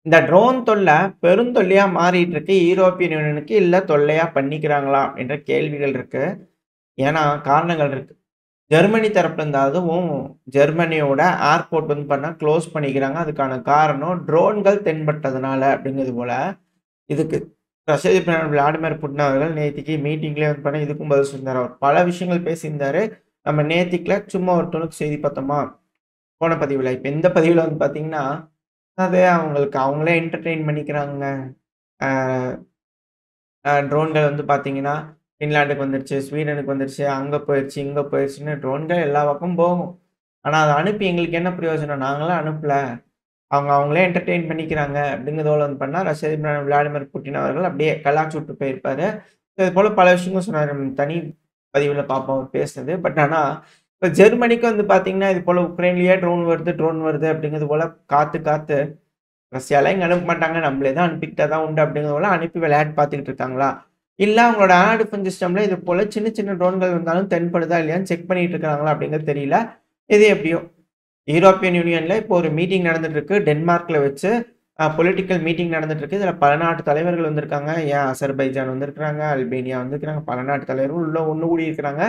இந்த ட்ரோன் தொல்ல பெருந்தொல்லையா மாறிட்டு இருக்கு. யூரோப்பியன் யூனியனுக்கு இல்ல தொல்லையா பண்ணிக்கிறாங்களா? அப்படின்ற கேள்விகள் இருக்கு. ஏன்னா காரணங்கள் இருக்கு. ஜெர்மனி தரப்புல இருந்து அதுவும் ஜெர்மனியோட ஏர்போர்ட் வந்து பார்த்தீங்கன்னா குளோஸ் பண்ணிக்கிறாங்க. அதுக்கான காரணம் ட்ரோன்கள் தென்பட்டதுனால அப்படிங்கிறது போல. இதுக்கு ரஷ்ய அதிபர் விளாடிமிர் புட்டின் அவர்கள் நேத்திக்கு மீட்டிங்லயே வந்து பார்த்தீங்கன்னா இதுக்கும் பதில் சொல்லியிருந்தாரு. அவர் பல விஷயங்கள் பேசியிருந்தாரு. நம்ம நேத்திக்குல சும்மா ஒரு துணுக்கு செய்தி பார்த்தோமா? போன பதிவுல. இப்ப இந்த பதிவுல வந்து பார்த்தீங்கன்னா, அது அவங்களுக்கு அவங்களே என்டர்டெயின் பண்ணிக்கிறாங்க. அ ட்ரோன்கள் வந்து பார்த்தீங்கன்னா, ஃபின்லாண்டுக்கு வந்துருச்சு, ஸ்வீடனுக்கு வந்துருச்சு, அங்க போயிருச்சு, இங்க போயிருச்சுன்னு ட்ரோன்கள் எல்லா பக்கமும் போகும். ஆனா, அத அனுப்பி எங்களுக்கு என்ன பிரயோஜனம்? நாங்கலாம் அனுப்பல. அவங்க அவங்களே என்டர்டெயின் பண்ணிக்கிறாங்க அப்படிங்கிறதோட வந்து பண்ணா, ரஷ்ய அதிபர் விளாடிமிர் புட்டின் அவர்கள் அப்படியே கலாய்ச்சு விட்டு போயிருப்பாரு. இது போல பல விஷயங்கள் சொன்னாரு. நம்ம தனி பதிவுல பார்ப்போம் அவர் பேசுனது. ஆனா, இப்ப ஜெர்மனிக்கு வந்து பார்த்தீங்கன்னா, இது போல உக்ரைன்லயே ட்ரோன் வருது அப்படிங்கிறது போல காத்து காத்து ரஷ்யாலாம் இங்க அனுப்ப மாட்டாங்க. நம்மளே தான் அனுப்பிக்கிட்டா தான் உண்டு அப்படிங்கிறது போல அனுப்பி விளையாட்டு பார்த்துக்கிட்டு இருக்காங்களா? இல்ல அவங்களோட ஏர் டிஃபென்ஸ் சிஸ்டம்ல இது போல சின்ன சின்ன ட்ரோன்கள் வந்தாலும் தென்படுதா இல்லையான்னு செக் பண்ணிட்டு இருக்காங்களா அப்படிங்கிறது தெரியல. எது எப்படியோ யூரோப்பியன் யூனியன்ல இப்போ ஒரு மீட்டிங் நடந்துட்டு இருக்கு. டென்மார்க்ல வச்சு பொலிட்டிக்கல் மீட்டிங் நடந்துட்டு இருக்கு. இதுல பல நாட்டு தலைவர்கள் வந்திருக்காங்க. ஏன் அசர்பைஜான் வந்திருக்கிறாங்க, அல்பேனியா வந்திருக்கிறாங்க. பல நாட்டு தலைவர்கள் உள்ள ஒண்ணு கூடி இருக்கிறாங்க.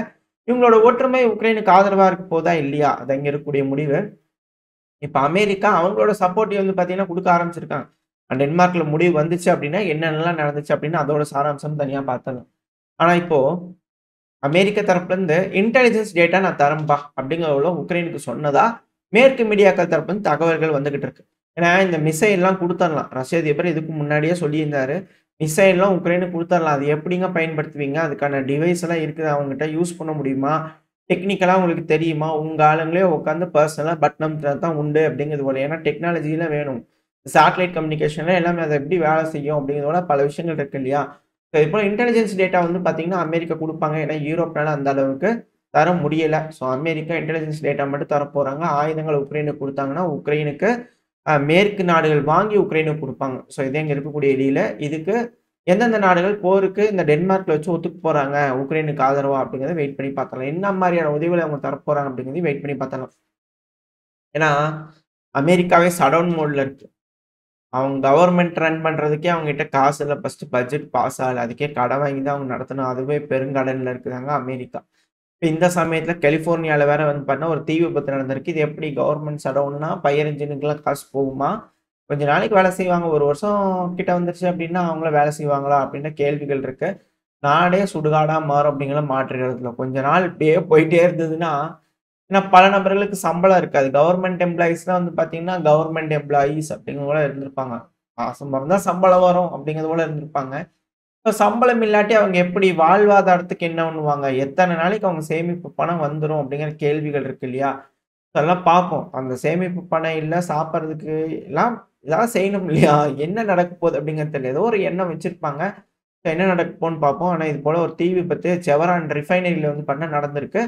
இவங்களோட ஒற்றுமை உக்ரைனுக்கு ஆதரவா இருக்க போதா இல்லையா? அது அங்க இருக்கக்கூடிய முடிவு. இப்ப அமெரிக்கா அவங்களோட சப்போர்ட் வந்து பார்த்தீங்கன்னா குடுக்க ஆரம்பிச்சிருக்காங்க. டென்மார்க்ல முடிவு வந்துச்சு அப்டின்னா, என்னென்னலாம் நடந்துச்சு அப்டின்னு அதோட சாராம்சம் தனியா பார்த்தலாம். ஆனா இப்போ அமெரிக்க தரப்புலருந்து இன்டெலிஜென்ஸ் டேட்டா நான் தரேன்பா அப்டிங்கிறளவு உக்ரைனுக்கு சொன்னதா, மேற்கு மீடியாக்கள் தரப்புலருந்து தகவல்கள் வந்துகிட்டு இருக்கு. ஏன்னா இந்த மிசைல்லாம் குடுத்தரலாம். ரஷ்ய அதிபர் இதுக்கு முன்னாடியே சொல்லியிருந்தாரு. மிசைல்லாம் உக்ரைனுக்கு குடுத்தரலாம். அது எப்டிங்க பயன்படுத்துவீங்க? அதுக்கான டிவைஸ் எல்லாம் இருக்குதா அவங்ககிட்ட? யூஸ் பண்ண முடியுமா? டெக்னிக்கலா உங்களுக்கு தெரியுமா? உங்க ஆளுங்களே உட்கார்ந்து பர்சனலா பட்டன் அமுத்துனா தான் உண்டு அப்படிங்கிறது போல. ஏன்னா டெக்னாலஜில வேணும். சேட்டலைட் கம்யூனிகேஷன்ல எல்லாமே அது எப்படி வேலை செய்யும் அப்படிங்கிறதோட பல விஷயங்கள் இருக்கு இல்லையா? இப்ப இன்டெலிஜென்ஸ் டேட்டா வந்து பார்த்தீங்கன்னா, அமெரிக்கா குடுப்பாங்க. ஏன்னா யூரோப்னால அந்த அளவுக்கு தர முடியல. ஸோ அமெரிக்கா இன்டெலிஜென்ஸ் டேட்டா மட்டும் தரப்போறாங்க. ஆயுதங்கள் உக்ரைனுக்கு குடுத்தாங்கன்னா, உக்ரைனுக்கு மேற்கு நாடுகள் வாங்கி உக்ரைனுக்கு குடுப்பாங்க. ஸோ இது இங்க இருக்கக்கூடிய டீலு. இதுக்கு எந்தெந்த நாடுகள் போருக்கு இந்த டென்மார்க்ல வச்சு ஒத்துக்க போறாங்க, உக்ரைனுக்கு ஆதரவா அப்படிங்கிறத வெயிட் பண்ணி பார்க்கலாம். என்ன மாரியான உதவிகள அவங்க தரப்போறாங்க அப்படிங்கிறதையும் வெயிட் பண்ணி பார்க்கலாம். ஏன்னா, அமெரிக்காவே ஷட்டவுன் மோட்ல இருக்கு. அவங்க கவர்ன்மெண்ட் ரன் பண்றதுக்கே அவங்ககிட்ட காசு இல்ல. ஃபர்ஸ்ட் பட்ஜெட் பாஸ் ஆகல. அதுக்கே கடன் வாங்கி தான் அவங்க நடத்தணும். அதுவே பெருங்கடன்ல இருக்குறாங்க அமெரிக்கா. இப்ப இந்த சமயத்துல கலிபோர்னியால வேற வந்து பார்த்தீங்கன்னா, ஒரு தீ விபத்து நடந்திருக்கு. இது எப்படி கவர்ன்மெண்ட் ஷட்டவுன்னா ஃபயர் என்ஜினுக்குலாம் காசு போகுமா? கொஞ்ச நாளைக்கு வேலை செய்வாங்க. 1 வருஷம் கிட்ட வந்துருச்சு அப்படின்னா, அவங்களும் வேலை செய்வாங்களா? அப்படின்ற கேள்விகள் இருக்கு. நாடே சுடுகாடா மாறும் அப்படிங்கிற மாற்று கருத்து இல்ல. கொஞ்ச நாள் இப்படியே போயிட்டே இருந்ததுன்னா, ஏன்னா பல நபர்களுக்கு சம்பளம் இருக்காது. கவர்ன்மென்ட் எம்ப்ளாயீஸ்லாம் வந்து பார்த்தீங்கன்னா, கவர்ன்மென்ட் எம்ப்ளாயீஸ் அப்படிங்கிறவங்க போல இருந்திருப்பாங்க. மாசம் பொறந்தா சம்பளம் வரும் அப்படிங்கிறது போல இருந்திருப்பாங்க. இப்ப சம்பளம் இல்லாட்டி அவங்க எப்படி வாழ்வாதாரத்துக்கு என்ன பண்ணுவாங்க? எத்தன நாளைக்கு அவங்க சேமிப்பு பணம் வந்துரும் அப்படிங்கிற கேள்விகள் இருக்கு இல்லையா? அதெல்லாம் பார்ப்போம். அந்த சேமிப்பு பணம் இல்ல, சாப்பிடுறதுக்கு எல்லாம் ஏதாவது செய்யணும் இல்லையா? என்ன நடக்க போகுது அப்படிங்கிறது தெரியல. ஏதோ ஒரு எண்ணம் வச்சிருப்பாங்க. என்ன நடக்க போகுதுன்னு பார்ப்போம். ஆனா இது போல ஒரு தீ விபத்து செவரான் ரிஃபைனரில வந்து பார்த்தீங்கன்னா நடந்திருக்கு.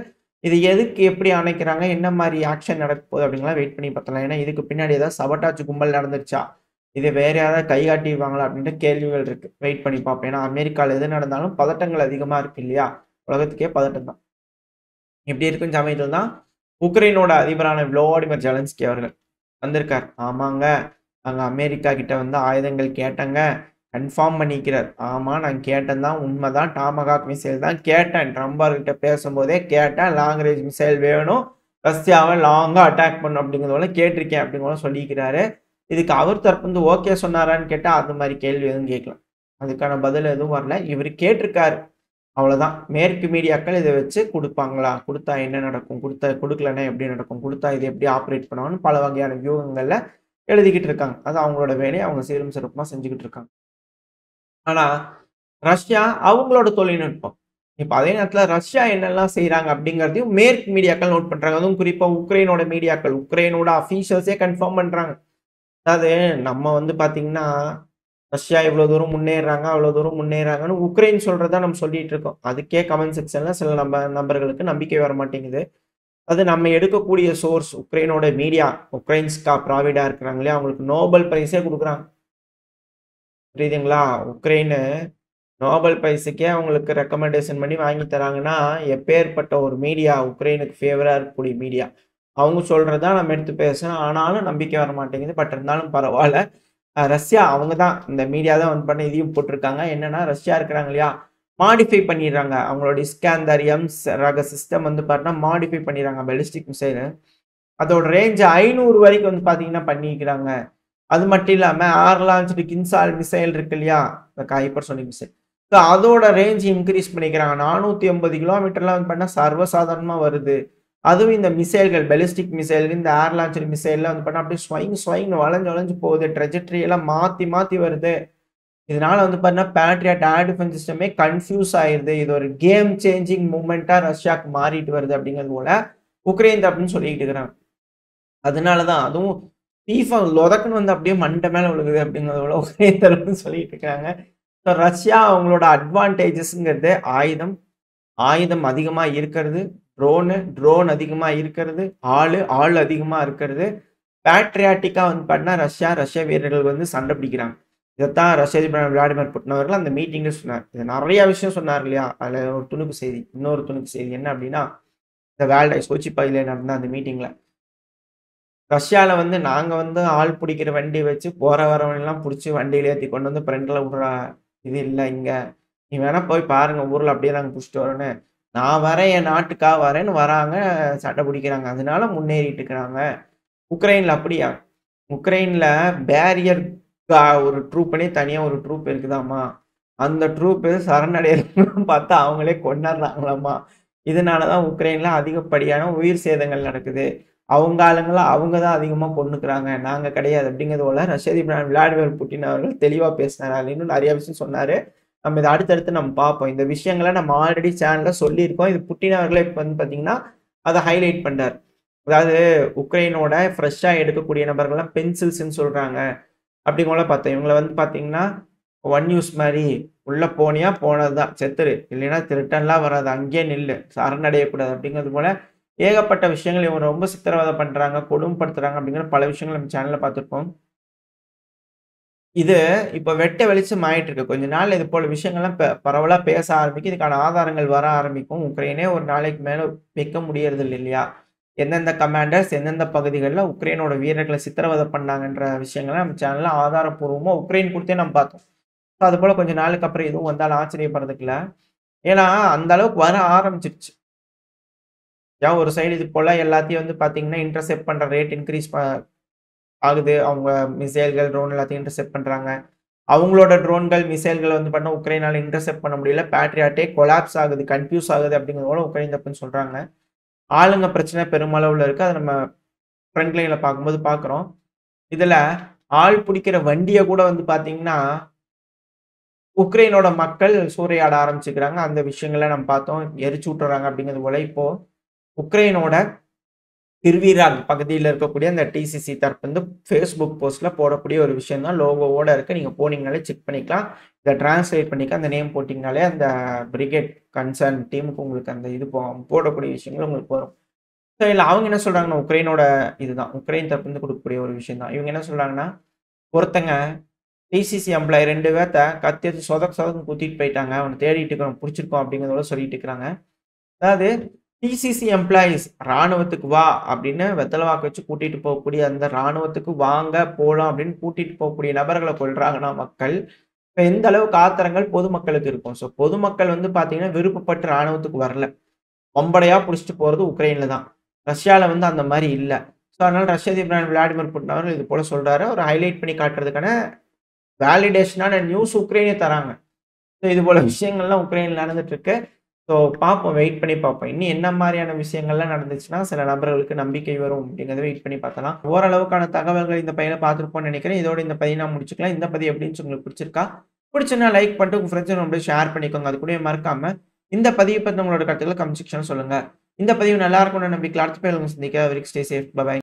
இது எதுக்கு எப்படி அணைக்கிறாங்க? என்ன மாரி ஆக்ஷன் நடக்க போகுது அப்படிங்கலாம் வெயிட் பண்ணி பார்த்தலாம். ஏன்னா இதுக்கு பின்னாடி ஏதாவது சபோட்டாஜ் கும்பல் நடந்துருச்சா? இத வேற யாராவது கை காட்டிருவாங்களா? அப்படின்ற கேள்விகள் இருக்கு. வெயிட் பண்ணி பார்ப்போம். ஏன்னா அமெரிக்கால எது நடந்தாலும் பதட்டங்கள் அதிகமா இருக்கு இல்லையா? உலகத்துக்கே பதட்டம் தான். இப்படி இருக்கும் சமயத்துல தான் உக்ரைனோட அதிபரான விளோடிமிர் ஜெலன்ஸ்கி அவர்கள் வந்திருக்கார். ஆமாங்க, நாங்க அமெரிக்கா கிட்ட வந்து ஆயுதங்கள் கேட்டேங்க. கன்ஃபார்ம் பண்ணிக்கிறார். ஆமா நான் கேட்டேன் தான். உண்மதான். டாமகாக் மிசைல் தான் கேட்டேன். ட்ரம்ப் அவர்கிட்ட பேசும்போதே கேட்டேன். லாங் ரேஞ்ச் மிசைல் வேணும். ரஷ்யாவ லாங்கா அட்டாக் பண்ணும் அப்படிங்கிறத கேட்டிருக்கேன் அப்படிங்கிற சொல்லிக்கிறாரு. இதுக்கு அவர் தரப்பு வந்து ஓகே சொன்னாரான்னு கேட்டா, அது மாரி கேள்வி எதுவும் கேட்கல. அதுக்கான பதில் எதுவும் வரல. இவரு கேட்டிருக்காரு. அவ்வளோதான். மேற்கு மீடியாக்கள் இத வச்சு குடுப்பாங்களா? குடுத்தா என்ன நடக்கும்? குடுக்கலன்னா எப்படி நடக்கும்? குடுத்தா இது எப்படி ஆப்பரேட் பண்ணுவாங்கன்னு பல வகையான வியூகங்கள்ல எழுதிக்கிட்டு இருக்காங்க. அது அவங்களோட வேலைய அவங்க சீரும் சிறப்புமா செஞ்சுகிட்டு இருக்காங்க. ஆனா, ரஷ்யா அவங்களோட தொழில்நுட்பம். இப்ப அதே நேரத்துல ரஷ்யா என்னெல்லாம் செய்றாங்க அப்படிங்கிறதையும் மேற்கு மீடியாக்கள் நோட் பண்றாங்க. அதுவும் குறிப்பா உக்ரைனோட மீடியாக்கள், உக்ரைனோட அஃபிஷியல்ஸே கன்ஃபார்ம் பண்றாங்க. அதாவது நம்ம வந்து பார்த்தீங்கன்னா, ரஷ்யா இவ்வளோ தூரம் முன்னேறுறாங்க, அவ்வளோ தூரம் முன்னேறுறாங்கன்னு உக்ரைன் சொல்றத நம்ம சொல்லிட்டு இருக்கோம். அதுக்கே கமெண்ட் செக்ஷன்ல சில நபர்களுக்கு நம்பிக்கை வர மாட்டேங்குது. அது நம்ம எடுக்கக்கூடிய சோர்ஸ் உக்ரைனோட மீடியா, உக்ரைன்ஸ்கா ப்ராவிடா இருக்கிறாங்க இல்லையா? அவங்களுக்கு நோபல் பிரைஸே குடுக்குறாங்க. புரியுதுங்களா? உக்ரைனு நோபல் பிரைஸுக்கே அவங்களுக்கு ரெக்கமெண்டேஷன் பண்ணி வாங்கி தராங்கன்னா, எப்பேர்ப்பட்ட ஒரு மீடியா உக்ரைனுக்கு ஃபேவரா இருக்கக்கூடிய மீடியா. அவங்க சொல்றத நம்ம எடுத்து பேசுறோம். ஆனாலும் நம்பிக்கை வர மாட்டேங்குது. இருந்தாலும் பரவால்ல. ரஷ்யா அவங்க தான் இந்த மீடியா தான் வந்து பண்ண இதையும் போட்டிருக்காங்க. என்னன்னா ரஷ்யா இருக்கிறாங்க இல்லையா? மாடிஃபை பண்ணிடுறாங்க. அவங்களோட இஸ்காந்தர் எம்ஸ் ரக சிஸ்டம் வந்து பார்த்தீங்கன்னா மாடிஃபை பண்ணிடுறாங்க பாலிஸ்டிக் மிசைல். அதோட ரேஞ்ச் 500 வரைக்கும் வந்து பார்த்தீங்கன்னா பண்ணிக்கிறாங்க. அது மட்டும் இல்லாம ஏர் லான்ச்டு கின்சால் மிசைல் இருக்கு இல்லையா? இந்த ஹைப்பர்சோனிக் மிசைல். ஸோ அதோட ரேஞ்ச் இன்கிரீஸ் பண்ணிக்கிறாங்க. 480 கிலோமீட்டர்லாம் வந்து பண்ணா சர்வசாதாரணமா வருது. அதுவும் இந்த மிசைல்கள் பாலிஸ்டிக் மிசைல், இந்த ஏர் லான்ச்டு மிசைல்லாம் வந்து பண்ணா அப்படியே ஸ்வைங்ன்னு வளைஞ்சு வளைஞ்சு போகுது. ட்ரெஜெக்டரி எல்லாம் மாத்தி மாத்தி வருது. இதனால வந்து பார்த்தீங்கன்னா பேட்ரியாட் ஏர் டிஃபென்ஸ் சிஸ்டமே கன்ஃப்யூஸ் ஆயிருது. இது ஒரு கேம் சேஞ்சிங் மூவ்மெண்ட்டா ரஷ்யாக்கு மாறிட்டு வருது அப்படிங்கிறது போல உக்ரைன் தரப்புன்னு சொல்லிட்டு இருக்கிறாங்க. அதனால தான் அதுவும் ஃபீஃபா லொதக்குன்னு வந்து அப்படியே மண்டை மேல விழுகுது அப்படிங்கிறத போல உக்ரைன் தரப்புன்னு சொல்லிட்டு இருக்காங்க. ஸோ ரஷ்யா அவங்களோட அட்வான்டேஜஸ்ங்கிறது ஆயுதம் அதிகமா இருக்கிறது, ட்ரோன் அதிகமா இருக்கிறது, ஆள் அதிகமா இருக்கிறது. பேட்ரியாட்டிக்கா வந்து பார்த்தீங்கன்னா ரஷ்ய வீரர்கள் வந்து சண்டை பிடிக்கிறாங்க. இதத்தான் ரஷ்ய அதிபர் விளாடிமிர் புட்டின் அவர்கள் அந்த மீட்டிங்ல சொன்னார். இது நெறைய விஷயம் சொன்னார் இல்லையா? அதுல ஒரு துணுக்கு செய்தி. இன்னொரு துணுக்கு செய்தி என்ன அப்படின்னா, இந்த வேர்ல்டு சோச்சி பகுதியில நடந்த அந்த மீட்டிங்ல ரஷ்யால வந்து நாங்க வந்து ஆள் புடிக்கிற வண்டி வச்சு போற வரவன்லாம் புடிச்சு வண்டியில ஏத்தி கொண்டு வந்து ஃப்ரண்ட்ல விடுற இது இல்ல இங்க. நீ வேணா போய் பாருங்க ஊர்ல அப்படியே நாங்க புடிச்சுட்டு வரோன்னு. நான் வரேன் என் நாட்டுக்காக வரேன்னு வராங்க, சண்டை பிடிக்கிறாங்க. அதனால முன்னேறிட்டு இருக்கிறாங்க. உக்ரைன்ல அப்படியா? உக்ரைன்ல பேரியர் ஒரு ட்ரூப்னே தனியா ஒரு ட்ரூப் இருக்குதாமா. அந்த ட்ரூப் சரணடையறதுன்னு பார்த்தா அவங்களே கொன்னர்றாங்களாமா. இதனால தான் உக்ரைன்ல அதிகப்படியான உயிர் சேதங்கள் நடக்குது. அவங்க ஆளுங்கள அவங்க தான் அதிகமா கொன்னுக்குறாங்க. நாங்க கிடையாது. அப்படிங்கிறது போல ரஷ்ய அதிபர் விளாடிமிர் புட்டின் அவர்கள் தெளிவா பேசினாரு. அதுல இன்னும் நெறைய விஷயம் சொன்னாரு. நம்ம இத அடுத்தடுத்து நம்ம பார்ப்போம். இந்த விஷயங்கள நம்ம ஆல்ரெடி சேனல்ல சொல்லியிருக்கோம். இது புட்டின் அவர்களே இப்ப வந்து பார்த்தீங்கன்னா, அத ஹைலைட் பண்றாரு. அதாவது உக்ரைனோட ஃப்ரெஷ்ஷா எடுக்கக்கூடிய நபர்கள்லாம் பென்சில்ஸ்ன்னு சொல்றாங்க. அப்படிங்கோல பார்த்தேன். இவங்கள வந்து பார்த்தீங்கன்னா, ஒன் யூஸ் மாரி உள்ள போனியா போனது தான். செத்துரு. இல்லைன்னா ரிட்டர்ன்லாம் வராது. அங்கேயே நில்லு. சரணடையக்கூடாது. அப்படிங்கிறது போல ஏகப்பட்ட விஷயங்கள் இவங்க ரொம்ப சித்திரவதை பண்றாங்க, கொடுமைப்படுத்துறாங்க அப்படிங்கிற பல விஷயங்கள் நம்ம சேனல்ல பார்த்திருப்போம். இது இப்ப வெட்ட வெளிச்சம் ஆயிட்டு இருக்கு. கொஞ்ச நாள்ல இது போல விஷயங்கள்லாம் பரவலா பேச ஆரம்பிக்கும். இதுக்கான ஆதாரங்கள் வர ஆரம்பிக்கும். உக்ரைனே ஒரு நாளைக்கு மேல வைக்க முடியறதில்ல இல்லையா? எந்தெந்த கமாண்டர்ஸ் எந்தெந்த பகுதிகள்ல உக்ரைனோட வீரர்கள சித்திரவதை பண்ணாங்கன்ற விஷயங்கள நம்ம சேனல்ல ஆதாரப்பூர்வமா உக்ரைன் குடுத்தே நம்ம பார்த்தோம். அதுபோல கொஞ்ச நாளுக்கு அப்புறம் எதுவும் வந்தாலும் ஆச்சரியப்படுறதுக்கு இல்ல. ஏன்னா, அந்த அளவுக்கு வர ஆரம்பிச்சுருச்சு. ஏன் ஒரு சைடு இது போல எல்லாத்தையும் வந்து பார்த்தீங்கன்னா, இன்டர்செப்ட் பண்ற ரேட் இன்கிரீஸ் ஆகுது. அவங்க மிசைல்கள், ட்ரோன் எல்லாத்தையும் இன்டர்செப்ட் பண்றாங்க. அவங்களோட ட்ரோன்கள், மிசைல்கள் வந்து பார்த்தீங்கன்னா, உக்ரைனால இன்டர்செப்ட் பண்ண முடியல. பேட்ரியாட்டே கொலாப்ஸ் ஆகுது, கன்ஃப்யூஸ் ஆகுது அப்படிங்கிறது போல உக்ரைன் தரப்புன்னு சொல்றாங்க. ஆளுங்க பிரச்சனை பெருமளவுல இருக்கு. அத நம்ம ஃப்ரண்ட் லைன்ல பார்க்கும்போது பார்க்குறோம். இதுல ஆள் புடிக்கிற வண்டிய கூட வந்து பார்த்தீங்கன்னா, உக்ரைனோட மக்கள் சூறையாட ஆரம்பிச்சுக்கிறாங்க. அந்த விஷயங்கள நம்ம பார்த்தோம். எரிச்சு விட்டுர்றாங்க அப்படிங்கிறது போல இப்போ உக்ரைனோட திருவீராக் பகுதியில இருக்கக்கூடிய அந்த டிசிசி தரப்பு வந்து Facebook போஸ்ட்ல போடக்கூடிய ஒரு விஷயம் தான். லோகோவோட இருக்கு. நீங்க போனீங்கனாலே செக் பண்ணிக்கலாம். இத டிரான்ஸ்லேட் பண்ணிக்க அந்த நேம் போட்டீங்கனாலே அந்த பிரிகேட் கன்சர்ன் டீமுக்கு உங்களுக்கு அந்த இது போடக்கூடிய விஷயங்கள் உங்களுக்கு வரும். ஸோ இதுல அவங்க என்ன சொல்றாங்கன்னா, உக்ரைனோட இதுதான். உக்ரைன் தரப்பு இருந்து குடுக்கக்கூடிய ஒரு விஷயம் தான். இவங்க என்ன சொல்றாங்கன்னா, ஒருத்தங்க டிசிசி எம்ப்ளாயி 2 பேத்த கத்தி எடுத்து சொதக்குன்னு குத்திட்டு போயிட்டாங்க. அவன தேடிட்டு இருக்கிறோம், புடிச்சிருக்கோம் அப்படிங்கிறதோட சொல்லிட்டு இருக்கிறாங்க. அதாவது டிசிசி எம்ப்ளாயீஸ் ராணுவத்துக்கு வா அப்படின்னு வெத்தல வாக்கு வச்சு கூட்டிட்டு போகக்கூடிய அந்த ராணுவத்துக்கு வாங்க போலாம் அப்படின்னு கூட்டிட்டு போகக்கூடிய நபர்களை கொல்றாங்கன்னா மக்கள். இப்ப எந்த அளவுக்கு ஆத்திரங்கள் பொதுமக்களுக்கு இருக்கும். ஸோ பொதுமக்கள் வந்து பாத்தீங்கன்னா விருப்பப்பட்டு ராணுவத்துக்கு வரல. வம்படையா புடிச்சிட்டு போறது உக்ரைன்ல தான். ரஷ்யால வந்து அந்த மாரி இல்ல. ஸோ அதனால ரஷ்ய அதிபர் விளாடிமிர் புட்டின் அவர்கள் இது போல சொல்றாரு. அவர் ஹைலைட் பண்ணி காட்டுறதுக்கான வேலிடேஷனான நியூஸ் உக்ரைனே தராங்க. ஸோ இது போல விஷயங்கள்லாம் உக்ரைன்ல நடந்துட்டு இருக்கு. ஸோ பார்ப்போம். வெயிட் பண்ணி பார்ப்போம். இன்னும் என்ன மாரியான விஷயங்கள்லாம் நடந்துச்சுன்னா, சில நபர்களுக்கு நம்பிக்கை வரும் அப்படிங்கிறத வெயிட் பண்ணி பார்த்தலாம். ஓரளவுக்கான தகவல்கள் இந்த பதிவுல பார்த்திருப்போம்னு நினைக்கிறேன். இதோட இந்த பதிவை நான் முடிச்சுக்கலாம். இந்த பதிவு எப்படி இருந்துச்சு உங்களுக்கு பிடிச்சிருக்கா? பிடிச்சுன்னா லைக் பண்ணிட்டு உங்க ஃப்ரெண்ட்ஸ் நம்மளோட ஷேர் பண்ணிக்கோங்க. அது கூடவே மறக்காம இந்த பதிவை பத்தி உங்களோட கருத்துக்கள கமெண்ட் செக்ஷன்ல சொல்லுங்க. இந்த பதிவு நல்லா இருக்கும்னு நம்பிக்கையில அடுத்த பதிவுல உங்கள சந்திக்கிறேன். அது வரைக்கும் ஸ்டே சேஃப். By by.